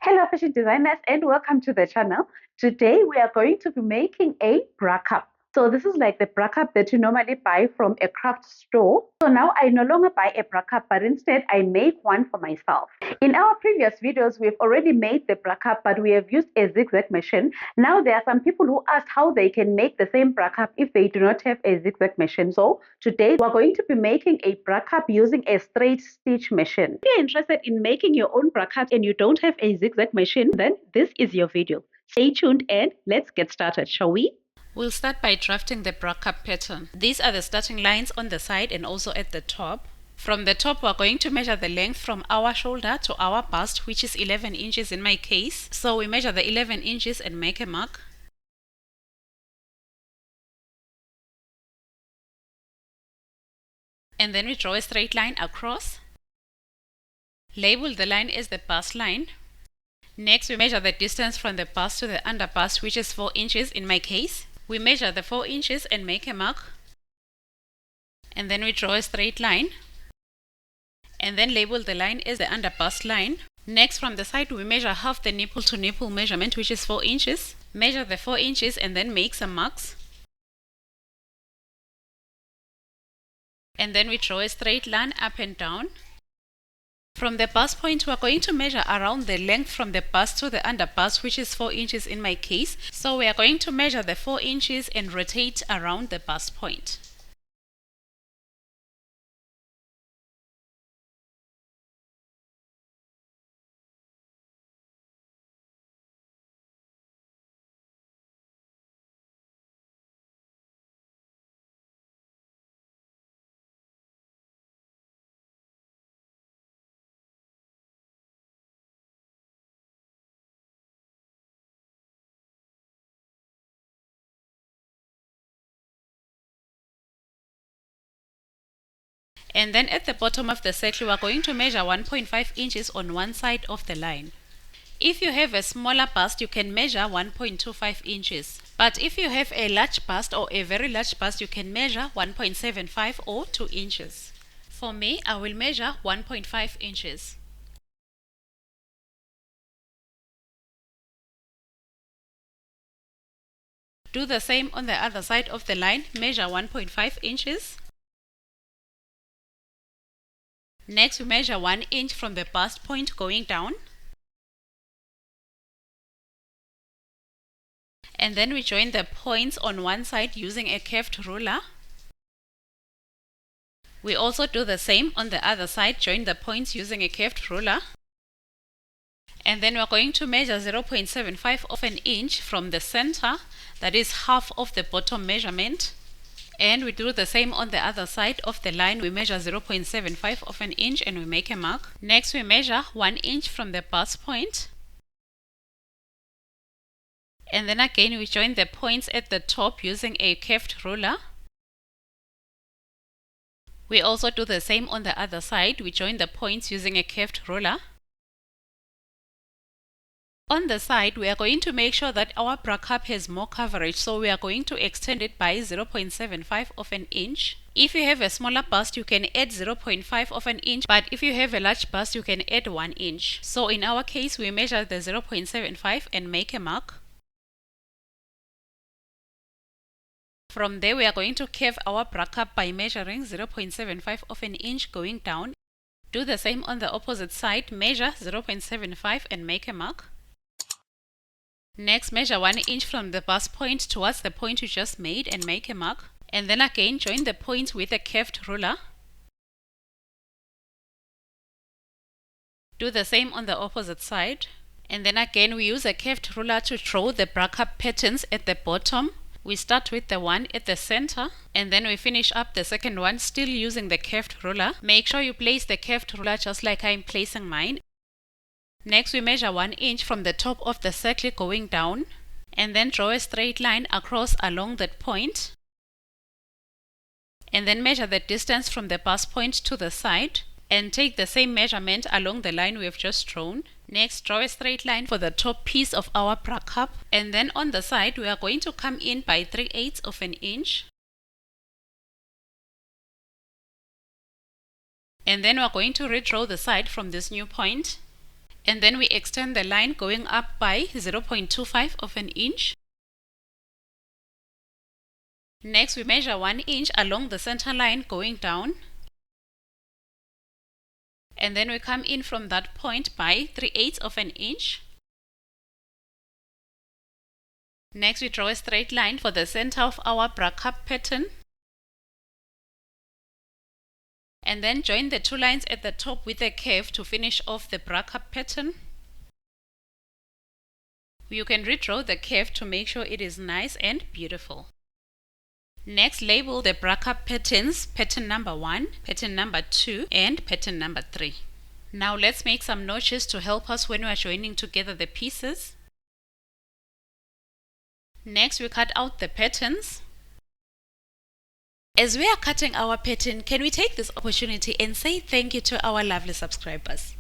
Hello fashion designers and welcome to the channel. Today we are going to be making a bra cup. So this is like the bra cup that you normally buy from a craft store. So now I no longer buy a bra cup, but instead I make one for myself. In our previous videos, we've already made the bra cup, but we have used a zig-zag machine. Now there are some people who asked how they can make the same bra cup if they do not have a zig-zag machine. So today we're going to be making a bra cup using a straight stitch machine. If you're interested in making your own bra cup and you don't have a zig-zag machine, then this is your video. Stay tuned and let's get started, shall we? We'll start by drafting the bra cup pattern. These are the starting lines on the side and also at the top. From the top, we're going to measure the length from our shoulder to our bust, which is 11 inches in my case. So we measure the 11 inches and make a mark. And then we draw a straight line across. Label the line as the bust line. Next, we measure the distance from the bust to the under bust, which is 4 inches in my case. We measure the 4 inches and make a mark. And then we draw a straight line. And then label the line as the under bust line. Next, from the side, we measure half the nipple to nipple measurement, which is 4 inches. Measure the 4 inches and then make some marks. And then we draw a straight line up and down. From the bust point, we are going to measure around the length from the bust to the under bust, which is 4 inches in my case. So we are going to measure the 4 inches and rotate around the bust point. And then at the bottom of the circle, we are going to measure 1.5 inches on one side of the line. If you have a smaller bust, you can measure 1.25 inches. But if you have a large bust or a very large bust, you can measure 1.75 or 2 inches. For me, I will measure 1.5 inches. Do the same on the other side of the line, measure 1.5 inches. Next, we measure 1 inch from the bust point going down. And then we join the points on one side using a curved ruler. We also do the same on the other side, join the points using a curved ruler. And then we're going to measure 0.75 of an inch from the center, that is half of the bottom measurement. And we do the same on the other side of the line. We measure 0.75 of an inch and we make a mark. Next, we measure 1 inch from the bust point. And then again, we join the points at the top using a curved ruler. We also do the same on the other side. We join the points using a curved ruler. On the side, we are going to make sure that our bra cup has more coverage, so we are going to extend it by 0.75 of an inch. If you have a smaller bust, you can add 0.5 of an inch, but if you have a large bust, you can add 1 inch. So in our case, we measure the 0.75 and make a mark. From there, we are going to curve our bra cup by measuring 0.75 of an inch going down. Do the same on the opposite side, measure 0.75 and make a mark. Next, measure 1 inch from the bust point towards the point you just made and make a mark. And then again, join the points with a curved ruler. Do the same on the opposite side. And then again, we use a curved ruler to draw the bra cup patterns at the bottom. We start with the one at the center and then we finish up the second one still using the curved ruler. Make sure you place the curved ruler just like I'm placing mine. Next, we measure 1 inch from the top of the circle going down and then draw a straight line across along that point. And then measure the distance from the bust point to the side and take the same measurement along the line we have just drawn. Next, draw a straight line for the top piece of our bra cup. And then on the side, we are going to come in by 3/8 of an inch. And then we are going to redraw the side from this new point. And then we extend the line going up by 0.25 of an inch. Next, we measure 1 inch along the center line going down. And then we come in from that point by 3/8 of an inch. Next, we draw a straight line for the center of our bra cup pattern. And then join the two lines at the top with a curve to finish off the bra cup pattern. You can redraw the curve to make sure it is nice and beautiful. Next, label the bra cup patterns, pattern number 1, pattern number 2, and pattern number 3. Now let's make some notches to help us when we are joining together the pieces. Next, we cut out the patterns. As we are cutting our pattern, can we take this opportunity and say thank you to our lovely subscribers?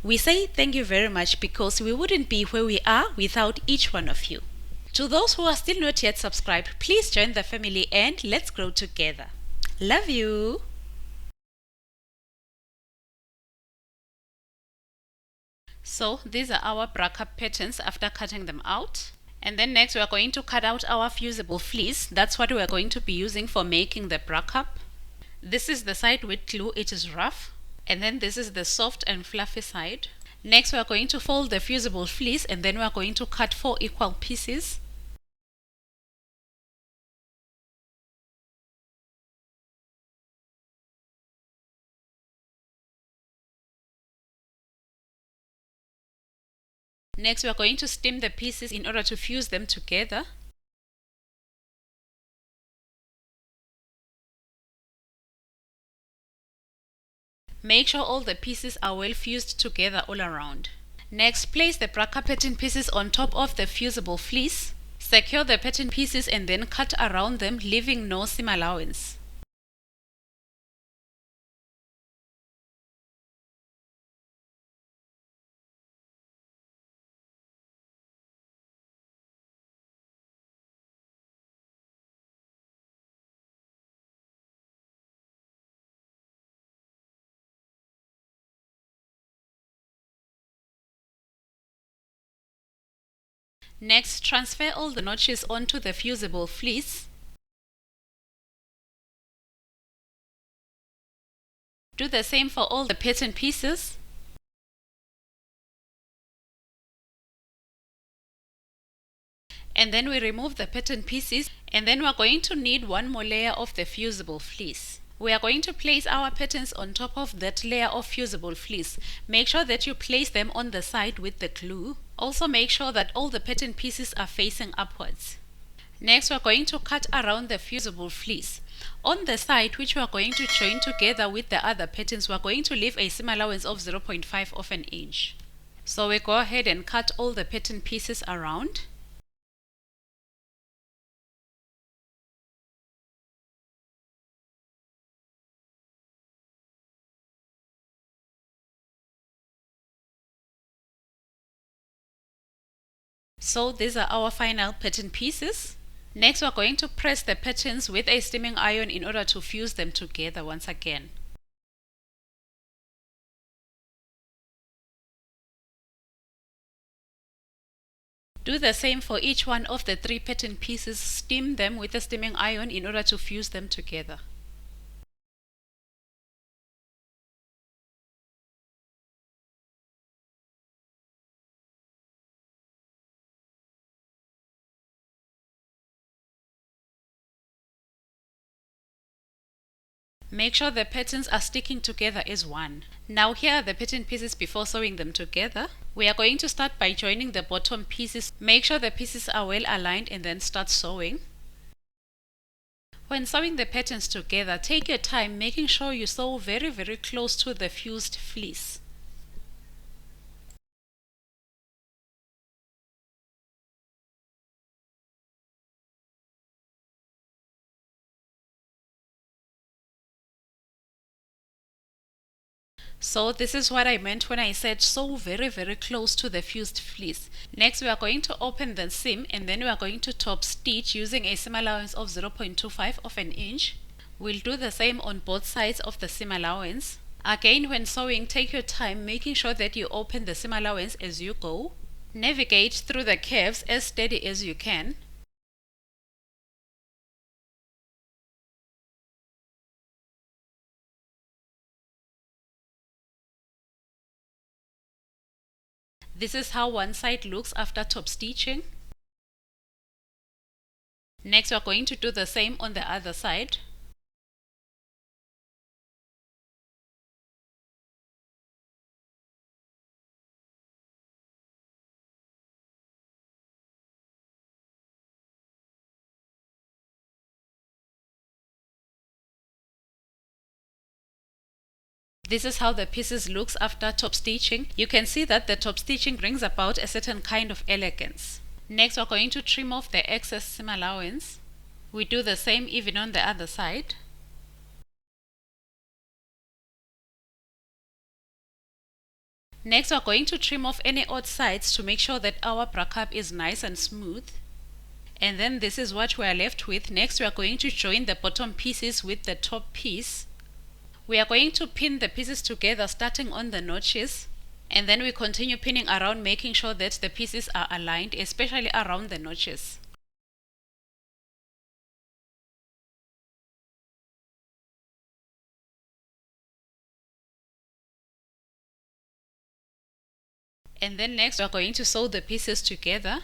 We say thank you very much because we wouldn't be where we are without each one of you. To those who are still not yet subscribed, please join the family and let's grow together. Love you! So these are our bra cup patterns after cutting them out. And then next we are going to cut out our fusible fleece. That's what we are going to be using for making the bra cup. This is the side with glue, it is rough. And then this is the soft and fluffy side. Next we are going to fold the fusible fleece and then we are going to cut 4 equal pieces. Next we are going to stem the pieces in order to fuse them together. Make sure all the pieces are well fused together all around. Next, place the bra cup pattern pieces on top of the fusible fleece. Secure the pattern pieces and then cut around them, leaving no seam allowance. Next, transfer all the notches onto the fusible fleece. Do the same for all the pattern pieces. And then we remove the pattern pieces and then we are going to need one more layer of the fusible fleece. We are going to place our patterns on top of that layer of fusible fleece. Make sure that you place them on the side with the glue. Also make sure that all the pattern pieces are facing upwards. Next we are going to cut around the fusible fleece. On the side which we are going to join together with the other patterns, we are going to leave a seam allowance of 0.5 of an inch. So we go ahead and cut all the pattern pieces around. So these are our final pattern pieces. Next we are going to press the patterns with a steaming iron in order to fuse them together once again. Do the same for each one of the 3 pattern pieces. Steam them with a steaming iron in order to fuse them together. Make sure the patterns are sticking together as one. Now here are the pattern pieces before sewing them together. We are going to start by joining the bottom pieces. Make sure the pieces are well aligned and then start sewing. When sewing the patterns together, take your time making sure you sew very close to the fused fleece. So this is what I meant when I said sew very close to the fused fleece. Next we are going to open the seam and then we are going to top stitch using a seam allowance of 0.25 of an inch. We'll do the same on both sides of the seam allowance. Again, when sewing, take your time, making sure that you open the seam allowance as you go. Navigate through the curves as steady as you can. This is how one side looks after top stitching. Next, we are going to do the same on the other side. This is how the pieces looks after top stitching. You can see that the top stitching brings about a certain kind of elegance. Next, we're going to trim off the excess seam allowance. We do the same even on the other side. Next, we're going to trim off any odd sides to make sure that our bra cup is nice and smooth. And then this is what we are left with. Next, we are going to join the bottom pieces with the top piece. We are going to pin the pieces together starting on the notches, and then we continue pinning around, making sure that the pieces are aligned, especially around the notches. And then next we are going to sew the pieces together.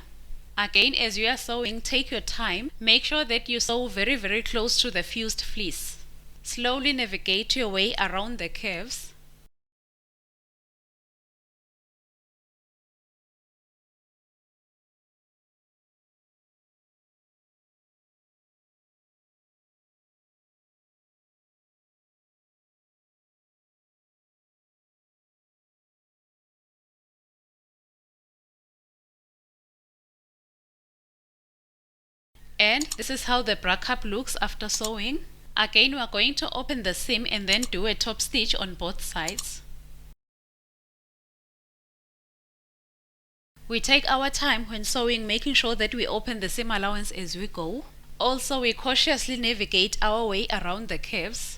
Again, as you are sewing, take your time. Make sure that you sew very close to the fused fleece. Slowly navigate your way around the curves. And this is how the bra cup looks after sewing. Again, we are going to open the seam and then do a top stitch on both sides. We take our time when sewing, making sure that we open the seam allowance as we go. Also, we cautiously navigate our way around the curves.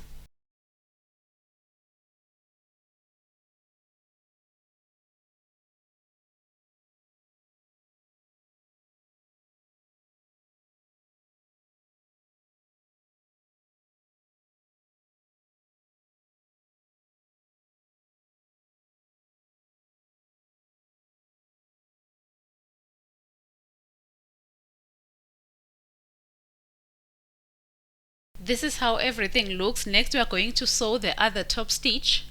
This is how everything looks. Next, we are going to sew the other top stitch.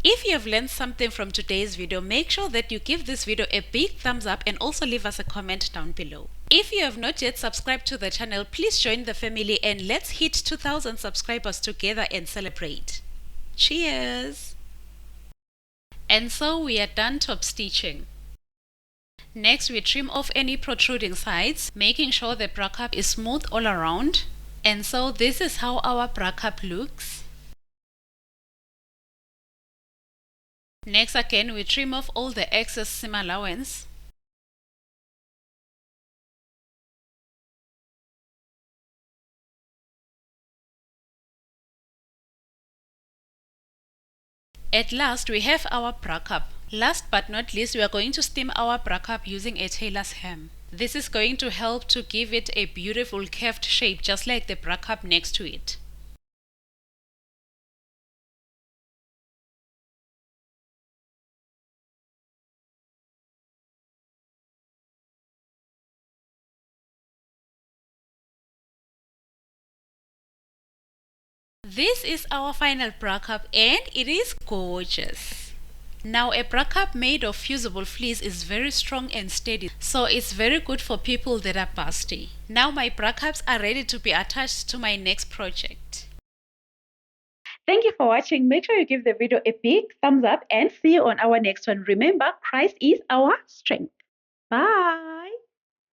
If you have learned something from today's video, make sure that you give this video a big thumbs up and also leave us a comment down below. If you have not yet subscribed to the channel, please join the family and let's hit 2,000 subscribers together and celebrate. Cheers! And so we are done top stitching. Next, we trim off any protruding sides, making sure the bra cup is smooth all around. And so this is how our bra cup looks. Next, again, we trim off all the excess seam allowance. At last, we have our bra cup. Last but not least, we are going to steam our bra cup using a tailor's hem. This is going to help to give it a beautiful curved shape, just like the bra cup next to it. This is our final bra cup and it is gorgeous. Now, a bra cup made of fusible fleece is very strong and steady, so it's very good for people that are busty. Now my bra cups are ready to be attached to my next project. Thank you for watching. Make sure you give the video a big thumbs up and see you on our next one. Remember, Christ is our strength. Bye.